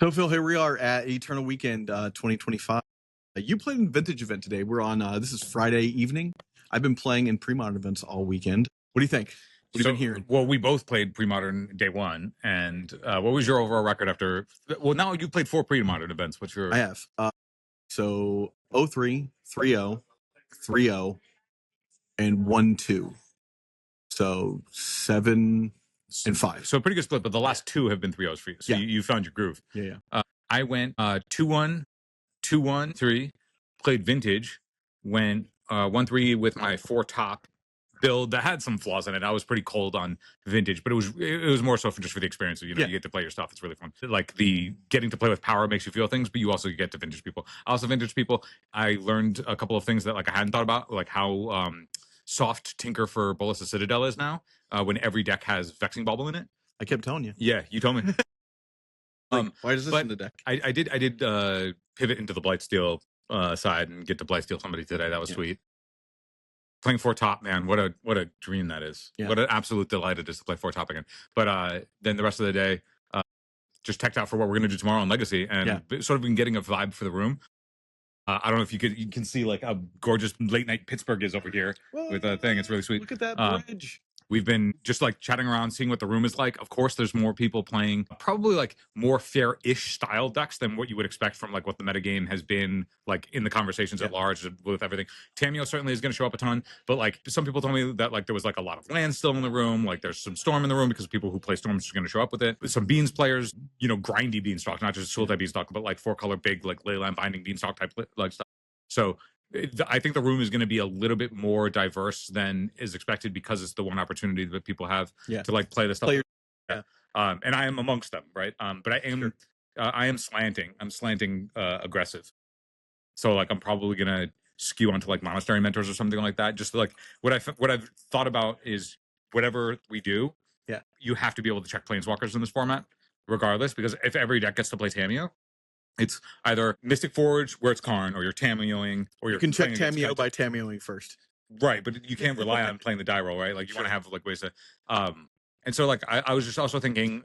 So Phil, here we are at Eternal Weekend 2025. You played in Vintage event today. We're on this is Friday evening. I've been playing in pre-modern events all weekend. What do you think? What have you been hearing? Well, we both played pre-modern day one, and what was your overall record after? Well, now you played 4 pre-modern events. What's your? I have so 03, 3-0, 3-0, and 1-2. So 7 and 5. So pretty good split, but the last 2 have been 3-0s for you. So Yeah. you found your groove. Yeah. I went 2-1, 2-1, 3. Played vintage. Went 1-3 with my 4 top build that had some flaws in it. I was pretty cold on vintage, but it was more so just for the experience. You Yeah. get to play your stuff. It's really fun. Like the getting to play with power makes you feel things, but you also get to vintage people. Also vintage people, I learned a couple of things that like I hadn't thought about, like how soft Tinker for Bolas' Citadel is now when every deck has Vexing Bauble in it. I kept telling you. Yeah, you told me. Why is this in the deck? I did pivot into the Blightsteel side and get to Blightsteel somebody today. That was sweet. Playing 4 top, man, what a dream that is. Yeah. What an absolute delight it is to play 4 top again. But then the rest of the day, just teched out for what we're gonna do tomorrow on Legacy, and sort of been getting a vibe for the room. I don't know if you can see like how gorgeous late night Pittsburgh is over here. Whoa, with a thing. It's really sweet. Look at that bridge. We've been just like chatting around, seeing what the room is like. Of course, there's more people playing probably like more fair-ish style decks than what you would expect from like what the metagame has been like in the conversations at large with everything. Tamio certainly is going to show up a ton, but like some people told me that like there was like a lot of land still in the room. Like there's some Storm in the room because people who play Storms are going to show up with it. Some Beans players, grindy Beanstalk, not just Soul type Beanstalk, but like 4-color big like Leyland Binding Beanstalk type like stuff. So I think the room is going to be a little bit more diverse than is expected because it's the one opportunity that people have to like play the stuff. And I am amongst them, right? But I am slanting. I'm slanting aggressive. So like I'm probably going to skew onto like Monastery Mentors or something like that. Just like what I've thought about is whatever we do, you have to be able to check Planeswalkers in this format, regardless, because if every deck gets to play Tamio, it's either Mystic Forge where it's Karn, or you're Tameoing, or you can check Tamio by Tameoing first. Right, but you can't rely on playing the die roll, right? Like you want to have like ways to and so like I was just also thinking,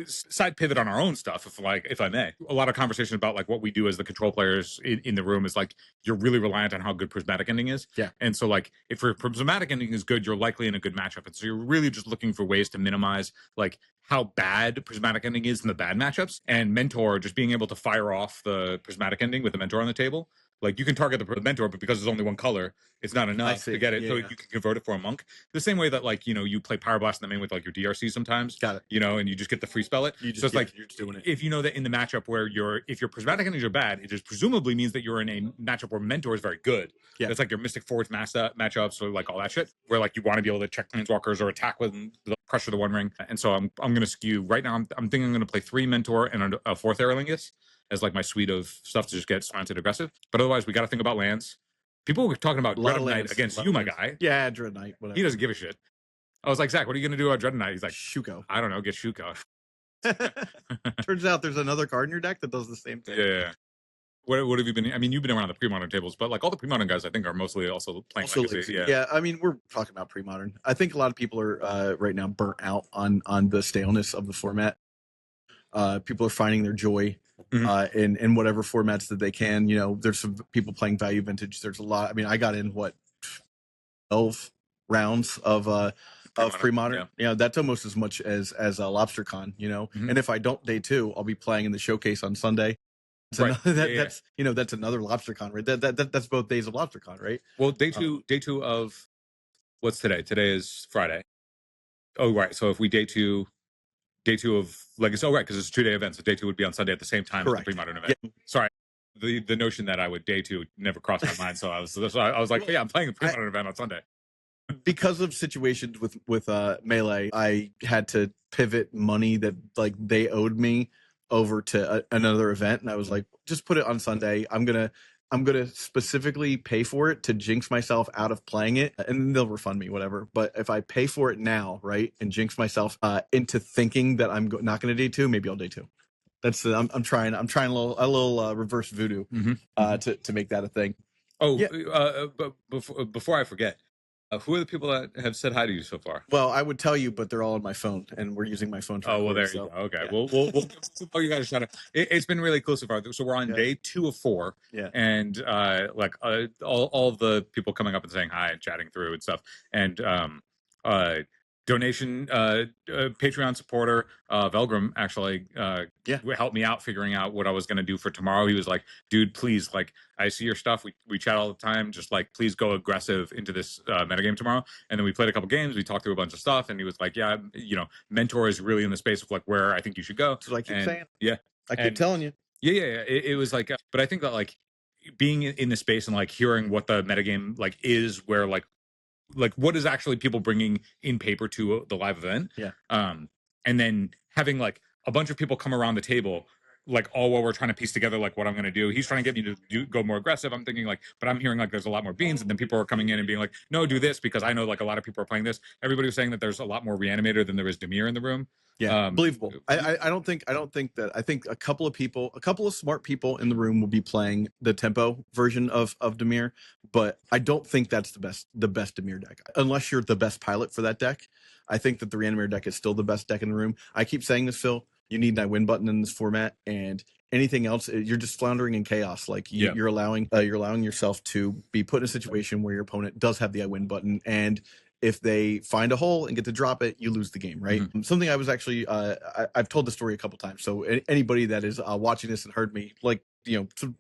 side pivot on our own stuff, if I may. A lot of conversation about like what we do as the control players in the room is like you're really reliant on how good Prismatic Ending is. Yeah. And so like if your Prismatic Ending is good, you're likely in a good matchup. And so you're really just looking for ways to minimize like how bad Prismatic Ending is in the bad matchups. And Mentor, just being able to fire off the Prismatic Ending with the Mentor on the table. Like you can target the Mentor, but because there's only one color, it's not enough to get it. So you can convert it for a monk. The same way that like, you play Power Blast in the main with like your DRC sometimes. Got it. And you just get the free spell it. So it's like you're just doing it. If you know that in the matchup where if your Prismatic Endings are bad, it just presumably means that you're in a matchup where Mentor is very good. Yeah. It's like your Mystic Forge matchups or like all that shit, where like you want to be able to check Planeswalkers or attack with pressure the One Ring. And so I'm gonna skew right now. I'm thinking I'm gonna play 3 Mentor and a 4th Aerolingus as like my suite of stuff to just get slanted aggressive. But otherwise, we got to think about lands. People were talking about Dread Knight against you, my guy. Yeah, Dread Knight. Whatever. He doesn't give a shit. I was like, Zach, what are you going to do about Dread Knight? He's like, Shuko. I don't know, get Shuko. Turns out there's another card in your deck that does the same thing. Yeah. What have you been? I mean, you've been around the pre-modern tables, but like all the pre-modern guys, I think are mostly also playing Legacy. Yeah. I mean, we're talking about pre-modern. I think a lot of people are right now burnt out on the staleness of the format. People are finding their joy in whatever formats that they can. There's some people playing value vintage. There's a lot. I mean, I got in 12 rounds of pre-modern. Yeah, that's almost as much as a LobsterCon. And if I don't day 2, I'll be playing in the showcase on Sunday. So that's another LobsterCon, right? That's both days of LobsterCon, right? Well, day two of what's today? Today is Friday. Oh, right. So if we day two of Legacy. Oh, right, because it's a 2-day event. So day 2 would be on Sunday at the same time as the pre-modern event. Yeah. Sorry, the notion that I would day 2 never crossed my mind. So I was like, yeah, I'm playing a pre-modern event on Sunday. Because of situations with Melee, I had to pivot money that like they owed me over to another event, and I was like, just put it on Sunday. I'm gonna specifically pay for it to jinx myself out of playing it, and they'll refund me whatever. But if I pay for it now, right, and jinx myself into thinking that I'm not going to day 2, maybe I'll day 2. That's I'm trying a little reverse voodoo to make that a thing. Oh, yeah. But before I forget, Who are the people that have said hi to you so far? Well, I would tell you, but they're all on my phone, and we're using my phone to Oh, well, record. there you So, go. Okay. yeah. We'll give you guys a shout out. It's been really cool so far. So we're on Yeah. day 2 of 4. Yeah. And all the people coming up and saying hi and chatting through and stuff. And uh donation Patreon supporter Velgrim actually Yeah. helped me out figuring out what I was going to do for tomorrow. He was like, dude, please, like, I see your stuff, we chat all the time, just like, please go aggressive into this metagame tomorrow. And then we played a couple games, we talked through a bunch of stuff, and he was like, yeah, mentor is really in the space of like where I think you should go. That's what I keep And saying. yeah, I keep telling you. yeah. It was like, but I think that like being in the space and like hearing what the metagame like is, where like what is actually people bringing in paper to the live event. Yeah. And then having like a bunch of people come around the table, like all while we're trying to piece together like what I'm going to do. He's trying to get me to go more aggressive. I'm thinking like, but I'm hearing like there's a lot more beans, and then people are coming in and being like, no, do this, because I know like a lot of people are playing this. Everybody was saying that there's a lot more Reanimator than there is Demir in the room. Yeah, believable. I don't think that. I think a couple of smart people in the room will be playing the tempo version of Demir, but I don't think that's the best Demir deck, unless you're the best pilot for that deck. I think that the Reanimator deck is still the best deck in the room. I keep saying this, Phil. You need an I win button in this format, and anything else, you're just floundering in chaos. Like you're allowing yourself to be put in a situation where your opponent does have the I win button, and if they find a hole and get to drop it, you lose the game, right? Mm-hmm. Something I was actually, I've told the story a couple times. So anybody that is watching this and heard me, like,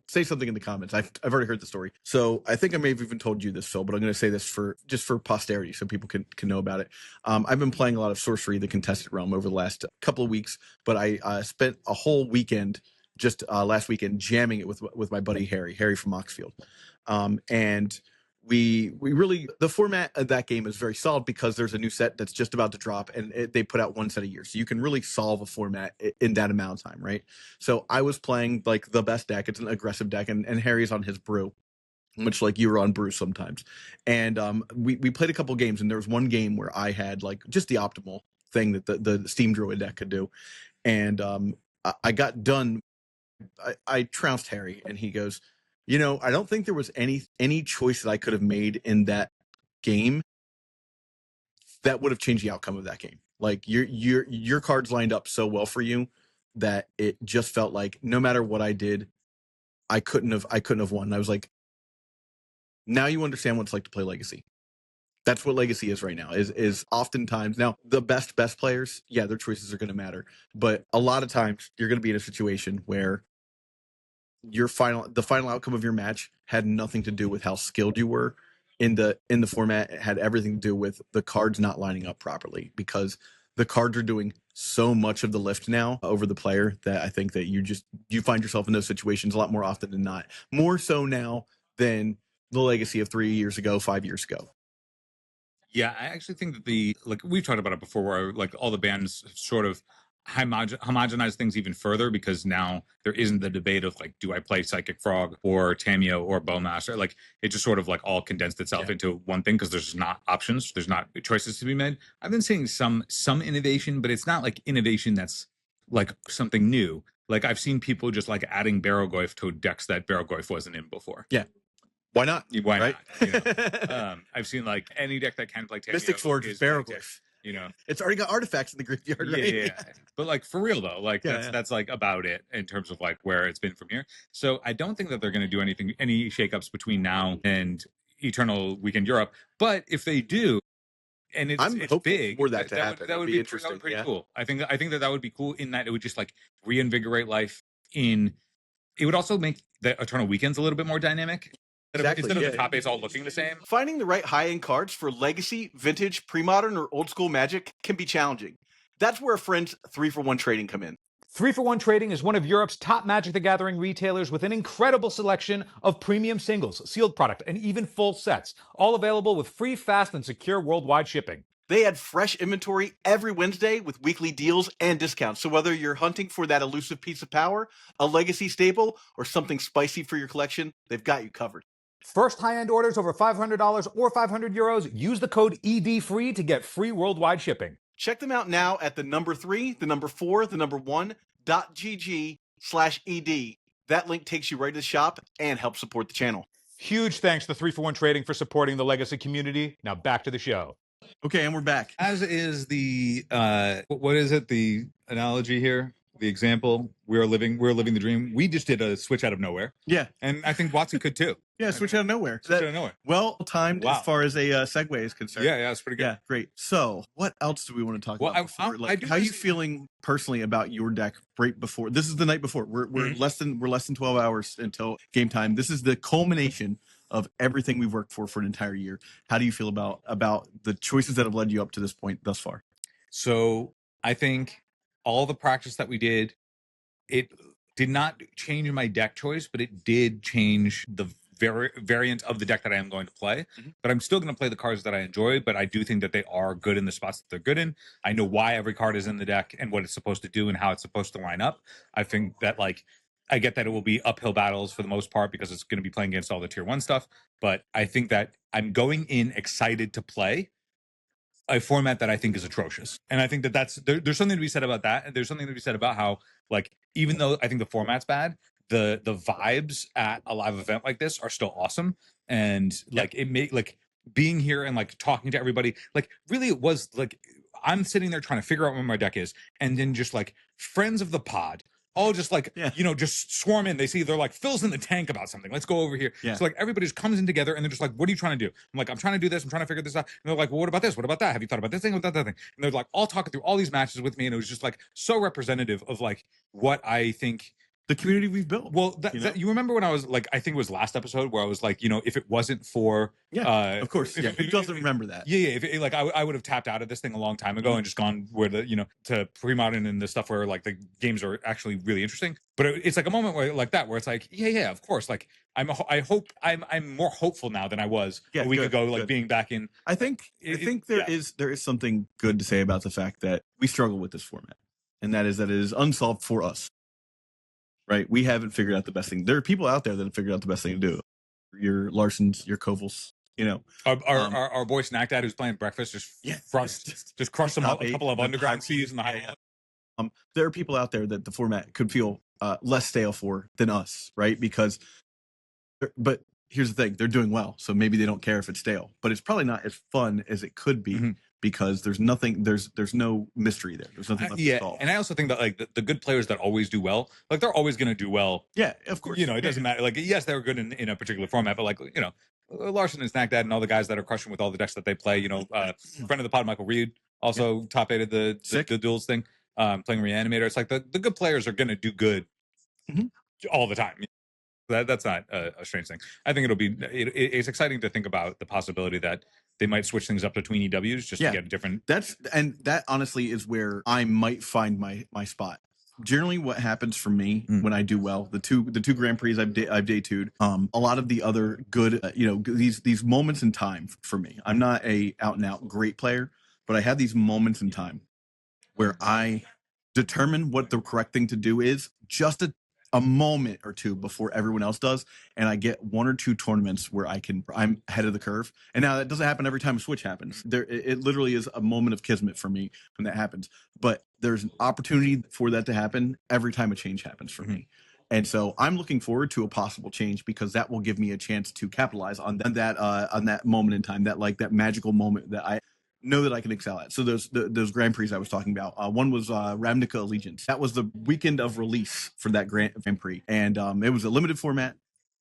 say something in the comments. I've already heard the story. So I think I may have even told you this, Phil, but I'm going to say this for posterity so people can know about it. I've been playing a lot of Sorcery, the Contested Realm, over the last couple of weeks, but I spent a whole weekend just last weekend jamming it with my buddy Harry from Moxfield. And we really, the format of that game is very solid because there's a new set that's just about to drop, and they put out one set a year, so you can really solve a format in that amount of time, right? So I was playing like the best deck. It's an aggressive deck, and Harry's on his brew, much like you were on brew sometimes. And we played a couple games, and there was one game where I had like just the optimal thing that the Steam Druid deck could do, and I got done. I trounced Harry, and he goes, I don't think there was any choice that I could have made in that game that would have changed the outcome of that game. Like your cards lined up so well for you that it just felt like no matter what I did, I couldn't have won. And I was like, now you understand what it's like to play Legacy. That's what Legacy is right now. Is oftentimes now the best players, yeah, their choices are going to matter, but a lot of times you're going to be in a situation where the final outcome of your match had nothing to do with how skilled you were in the format. It had everything to do with the cards not lining up properly, because the cards are doing so much of the lift now over the player that I think that you find yourself in those situations a lot more often than not, more so now than the Legacy of 3 years ago, 5 years ago. Yeah, I actually think that we've talked about it before, where like all the bands sort of homogenize things even further, because now there isn't the debate of like, do I play Psychic Frog or Tamio or Bowmaster? Like it just sort of like all condensed itself into one thing, because there's not options, there's not choices to be made. I've been seeing some innovation, but it's not like innovation that's like something new. Like I've seen people just like adding Barrowgoyf to decks that Barrowgoyf wasn't in before. Yeah. Why not? Why right? Not? I've seen like any deck that can play Tamio Mystic Forge is Barrowgoyf. It's already got artifacts in the graveyard, right? Yeah. But like for real though, like that's like about it in terms of like where it's been from here. So I don't think that they're going to do any shakeups between now and Eternal Weekend Europe. But if they do, and it's big for that to happen, that would be interesting. That would be pretty cool. I think that would be cool, in that it would just like reinvigorate life. It would also make the Eternal Weekends a little bit more dynamic. Exactly. Instead of the top 8s all looking the same. Finding the right high-end cards for Legacy, Vintage, Pre-Modern, or Old School Magic can be challenging. That's where friends 3-for-1 Trading come in. 3-for-1 Trading is one of Europe's top Magic the Gathering retailers with an incredible selection of premium singles, sealed product, and even full sets, all available with free, fast, and secure worldwide shipping. They add fresh inventory every Wednesday with weekly deals and discounts. So whether you're hunting for that elusive piece of power, a Legacy staple, or something spicy for your collection, they've got you covered. First high-end orders over $500 or €500, use the code EDFREE to get free worldwide shipping. Check them out now at the number 3, the number 4, the number 1.gg/ED. That link takes you right to the shop and helps support the channel. Huge thanks to 3-for-1 Trading for supporting the Legacy community. Now back to the show. Okay, and we're back. As is the what is it? The analogy here, the example. We're living the dream. We just did a switch out of nowhere, Yeah, and I think Watson could too. yeah, switch out of nowhere. Switch out of nowhere. Well timed Wow. as far as a segue is concerned. Yeah, that's pretty good. Yeah, great. So, what else do we want to talk Well, about? Before? How are you feeling personally about your deck right before? This is the night before. We're less than 12 hours until game time. This is the culmination of everything we've worked for an entire year. How do you feel about the choices that have led you up to this point thus far? So I think all the practice that we did, it did not change my deck choice, but it did change the variant of the deck that I am going to play. But I'm still going to play the cards that I enjoy, but I do think that they are good in the spots that they're good in. I know why every card is in the deck and what it's supposed to do and how it's supposed to line up. I think that I get that it will be uphill battles for the most part because it's going to be playing against all the tier 1 stuff, but I think that I'm going in excited to play a format that I think is atrocious. And I think that there's something to be said about that. And there's something to be said about how, even though I think the format's bad, the vibes at a live event like this are still awesome. And it may being here and talking to everybody, really it was I'm sitting there trying to figure out what my deck is. And then just friends of the pod, all just just swarm in. They see they're Phil's in the tank about something. Let's go over here. Yeah. So everybody just comes in together and they're just what are you trying to do? I'm I'm trying to do this. I'm trying to figure this out. And they're well, what about this? What about that? Have you thought about this thing? What about that thing? And they're all talking through all these matches with me. And it was just so representative of what I think the community we've built. Well, you remember when I was I think it was last episode where I was if it wasn't for of course, who doesn't remember that? If I would have tapped out of this thing a long time ago and just gone where to pre-modern and the stuff where the games are actually really interesting. But it's a moment where that where it's of course. I'm more hopeful now than I was a week ago. Being back in. I think there is something good to say about the fact that we struggle with this format, and that it is unsolved for us. Right, we haven't figured out the best thing. There are people out there that have figured out the best thing to do. Your Larsons, your Kovals, our boy Snack Dad who's playing breakfast just crushed a couple of underground C's in the high. There are people out there that the format could feel less stale for than us, right? But here's the thing: they're doing well, so maybe they don't care if it's stale. But it's probably not as fun as it could be. Because there's nothing, there's no mystery there. There's nothing left to solve. And I also think that the good players that always do well, they're always going to do well. Yeah, of course. It doesn't matter. Yes, they're good in a particular format, but Larson and Snack Dad and all the guys that are crushing with all the decks that they play. Friend of the pod, Michael Reed, also top 8 of the duels thing, playing Reanimator. It's the good players are going to do good all the time. That's not a strange thing. I think it's exciting to think about the possibility that they might switch things up between EWs just to get a different. That honestly is where I might find my spot. Generally, what happens for me when I do well, the two Grand Prix I've day-two'd, a lot of the other good, these moments in time for me. I'm not a out and out great player, but I have these moments in time where I determine what the correct thing to do is just a moment or two before everyone else does, and I get 1 or 2 tournaments where I'm ahead of the curve. And now that doesn't happen every time a switch happens. It literally is a moment of kismet for me when that happens. But there's an opportunity for that to happen every time a change happens for me. And so I'm looking forward to a possible change because that will give me a chance to capitalize on that moment in time, that magical moment that I know that I can excel at. So those Grand Prix I was talking about, one was Ravnica Allegiance. That was the weekend of release for that Grand Prix, and it was a limited format.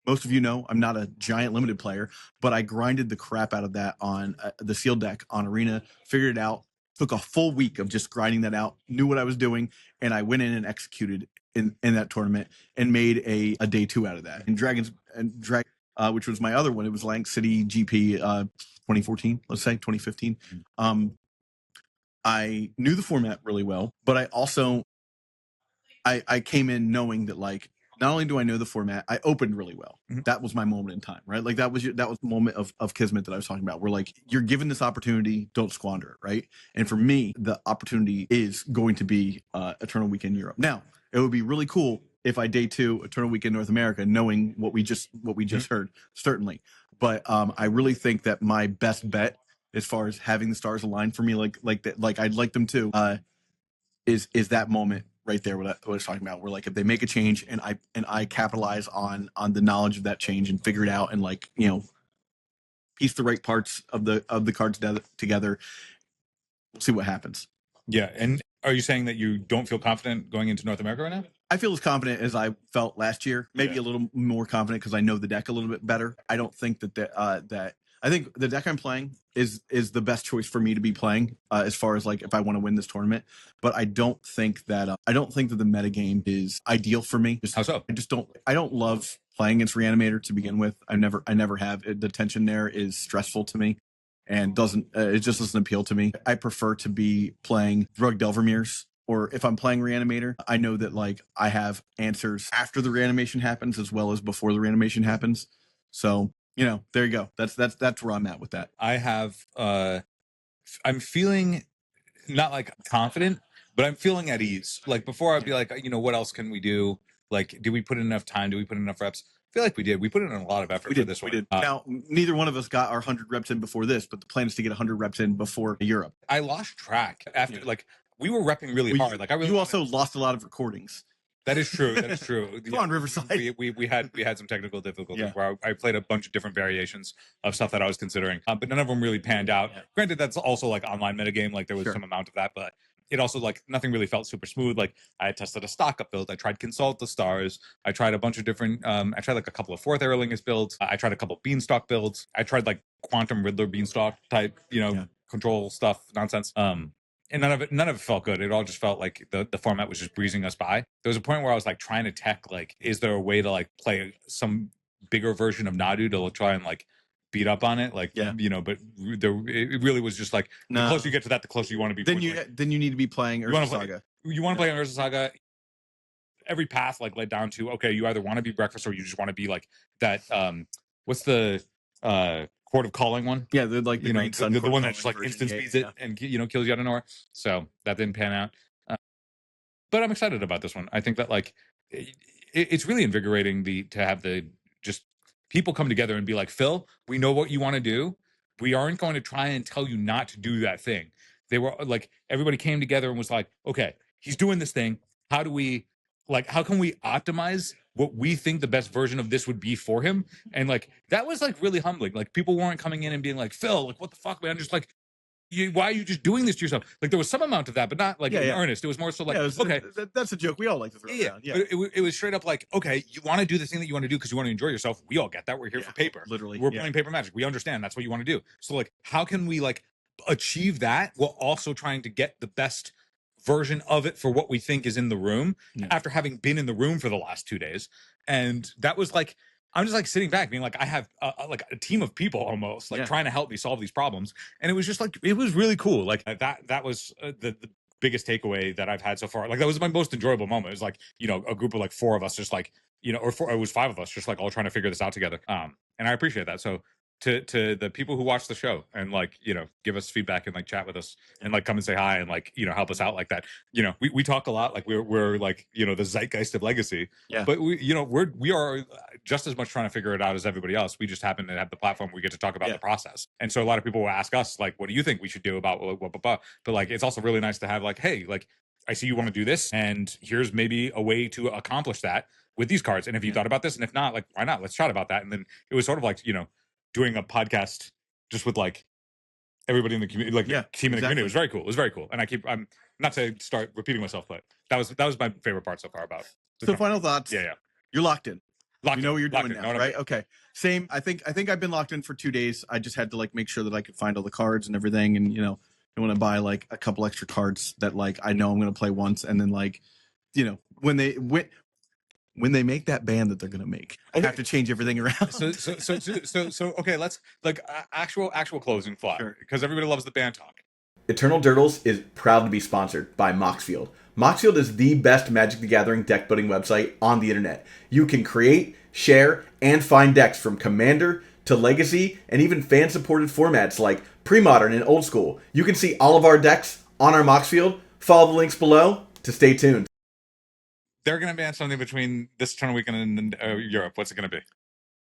Most of you know I'm not a giant limited player, but I grinded the crap out of that on the sealed deck on Arena, figured it out, took a full week of just grinding that out, knew what I was doing, and I went in and executed in that tournament and made a day 2 out of that. And Dragons, which was my other one, it was Lang City GP 2014, let's say 2015. I knew the format really well, but I also I came in knowing that not only do I know the format, I opened really well. That was my moment in time, right? That was the moment of kismet that I was talking about. Where you're given this opportunity, don't squander it, right? And for me, the opportunity is going to be Eternal Weekend Europe. Now, it would be really cool if I day 2 Eternal Weekend North America, knowing what we just heard, certainly. But I really think that my best bet, as far as having the stars align for me, like I'd like them to, is that moment right there what I was talking about. Where like if they make a change and I capitalize on the knowledge of that change and figure it out and like piece the right parts of the cards together, we'll see what happens. Yeah, and are you saying that you don't feel confident going into North America right now? I feel as confident as I felt last year, maybe a little more confident because I know the deck a little bit better. I don't think that I think the deck I'm playing is the best choice for me to be playing as far as like if I want to win this tournament. But I don't think that the metagame is ideal for me. How so? I don't love playing against Reanimator to begin with. I never have. The tension there is stressful to me and it just doesn't appeal to me. I prefer to be playing Drug Delvermeers. Or if I'm playing Reanimator, I know that like I have answers after the reanimation happens as well as before the reanimation happens. So, there you go. That's where I'm at with that. I have I'm feeling not like confident, but I'm feeling at ease. Like before I'd be like, what else can we do? Like, did we put in enough time? Did we put in enough reps? I feel like we did. We put in a lot of effort for this one. We did. Now, neither one of us got our 100 reps in before this, but the plan is to get 100 reps in before Europe. I lost track after we were repping really hard. Like you also lost a lot of recordings. That is true. That is true. Come on, Riverside. We had some technical difficulties where I played a bunch of different variations of stuff that I was considering, but none of them really panned out. Yeah. Granted, that's also like online metagame. Like there was some amount of that, but it also like nothing really felt super smooth. Like I had tested a stock up build. I tried Consult the Stars. I tried a bunch of different. I tried like a couple of Fourth Aerlingus builds. I tried a couple Beanstalk builds. I tried like Quantum Riddler Beanstalk type, control stuff nonsense. And none of it felt good. It all just felt like the format was just breezing us by. There was a point where I was like trying to tech, like, is there a way to like play some bigger version of Nadu to try and like beat up on it? Like, but it really was just like, the closer you get to that, the closer you want to be. Then you need to be playing Urza Saga. You want to play on Urza Saga. Every path like led down to, okay, you either want to be Breakfast or you just want to be like that. What's the Court of Calling one? Yeah, they're like the one that just like instant speeds it and kills you out of nowhere. So that didn't pan out. But I'm excited about this one. I think that like it's really invigorating to have just people come together and be like, Phil, we know what you want to do. We aren't going to try and tell you not to do that thing. They were like, everybody came together and was like, okay, he's doing this thing. How can we optimize what we think the best version of this would be for him? And like that was like really humbling. Like people weren't coming in and being like, Phil, like what the fuck, man? Just like, why are you just doing this to yourself? Like there was some amount of that, but not like in earnest. It was more so like, okay, that's a joke we all like to throw around. Yeah, it was straight up like, okay, you want to do the thing that you want to do because you want to enjoy yourself. We all get that. We're here for paper. Literally, we're playing paper Magic. We understand that's what you want to do. So like, how can we like achieve that while also trying to get the best version of it for what we think is in the room after having been in the room for the last 2 days? And that was like, I'm just like sitting back being like, I have like a team of people almost like trying to help me solve these problems. And it was just like, it was really cool. Like that was the biggest takeaway that I've had so far. Like that was my most enjoyable moment. It was like, a group of like 4 of us just like, or it was 5 of us just like all trying to figure this out together. And I appreciate that. So to the people who watch the show and like, give us feedback and like chat with us and like come and say hi and like, help us out like that. We talk a lot, like we're like, the zeitgeist of Legacy, but we are just as much trying to figure it out as everybody else. We just happen to have the platform we get to talk about the process. And so a lot of people will ask us like, what do you think we should do about blah, blah, blah. But like, it's also really nice to have like, hey, like, I see you want to do this and here's maybe a way to accomplish that with these cards. And if you thought about this and if not, like, why not? Let's chat about that. And then it was sort of like, doing a podcast just with like everybody in the community, like team in the community. It was very cool. It was very cool. And I'm not to start repeating myself, but that was my favorite part so far about. So final thoughts. Yeah. You're locked in. You know what you're doing now, right? Okay. Same. I think I've been locked in for 2 days. I just had to like make sure that I could find all the cards and everything. And I want to buy like a couple extra cards that like I know I'm going to play once. And then like, when they make that band that they're going to make, I have to change everything around. So okay, let's like actual closing thought, because everybody loves the band talk. Eternal Durdles is proud to be sponsored by Moxfield. Moxfield is the best Magic the Gathering deck building website on the internet. You can create, share, and find decks from Commander to Legacy and even fan-supported formats like Pre-Modern and Old School. You can see all of our decks on our Moxfield. Follow the links below to stay tuned. They're going to ban something between this tournament weekend and Europe. What's it going to be?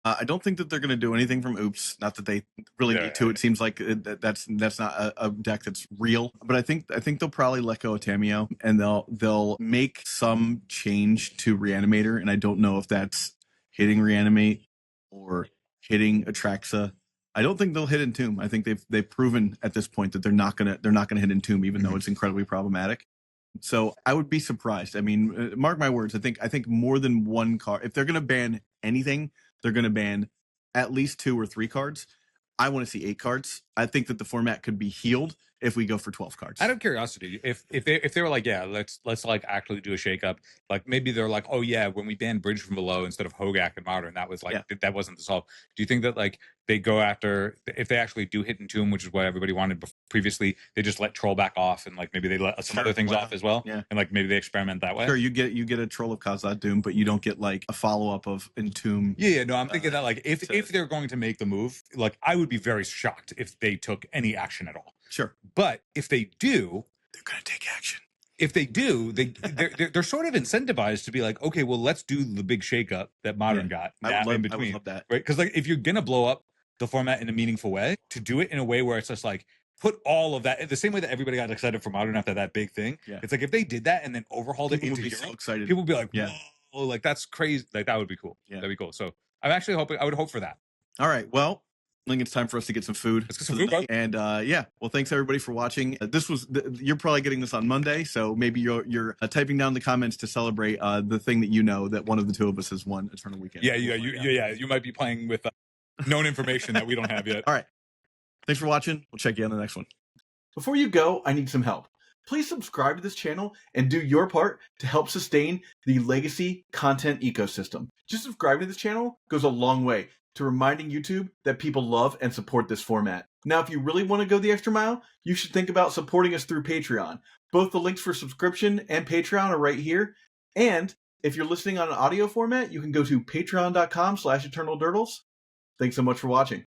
I don't think that they're going to do anything from Oops. Not that they really need to. It seems like that's not a deck that's real. But I think they'll probably let go of Tameo, and they'll make some change to Reanimator. And I don't know if that's hitting Reanimate or hitting Atraxa. I don't think they'll hit Entomb. I think they've proven at this point that they're not gonna hit Entomb, even though it's incredibly problematic. So I would be surprised. I mean, mark my words. I think more than one card. If they're going to ban anything, they're going to ban at least 2 or 3 cards. I want to see 8 cards. I think that the format could be healed if we go for 12 cards. Out of curiosity, if they were like, yeah, let's like actually do a shakeup, like maybe they're like, oh yeah, when we banned Bridge from Below instead of Hogak and Modern, that was like that wasn't the solve. Do you think that like they go after, if they actually do hit Entomb, which is what everybody wanted previously, they just let Troll back off, and like maybe they let some other things off as well, and like maybe they experiment that way? Sure, you get a Troll of Khazad Doom, but you don't get like a follow up of Entomb. Yeah, no, I'm thinking that like if they're going to make the move, like I would be very shocked if they took any action at all. Sure, but if they do, they're going to take action. If they do, they're sort of incentivized to be like, okay, well, let's do the big shakeup that Modern got in between, I would love that, right? Because like if you're gonna blow up the format in a meaningful way, to do it in a way where it's just like put all of that the same way that everybody got excited for Modern after that big thing. Yeah. It's like if they did that and then overhauled people it into would be Europe, so excited. People would be like, whoa, like that's crazy. Like that would be cool. Yeah, that'd be cool. So I'm actually hoping, I would hope for that. All right, well, I think it's time for us to get some food. Let's get some food, bro. And well, thanks everybody for watching. You're probably getting this on Monday, so maybe you're typing down the comments to celebrate the thing that you know that one of the 2 of us has won Eternal Weekend. Yeah, you might be playing with known information that we don't have yet. All right, thanks for watching. We'll check you on the next one. Before you go, I need some help. Please subscribe to this channel and do your part to help sustain the legacy content ecosystem. Just subscribing to this channel goes a long way to reminding YouTube that people love and support this format. Now, if you really want to go the extra mile, you should think about supporting us through Patreon. Both the links for subscription and Patreon are right here. And if you're listening on an audio format, you can go to patreon.com/eternaldurdles. Thanks so much for watching.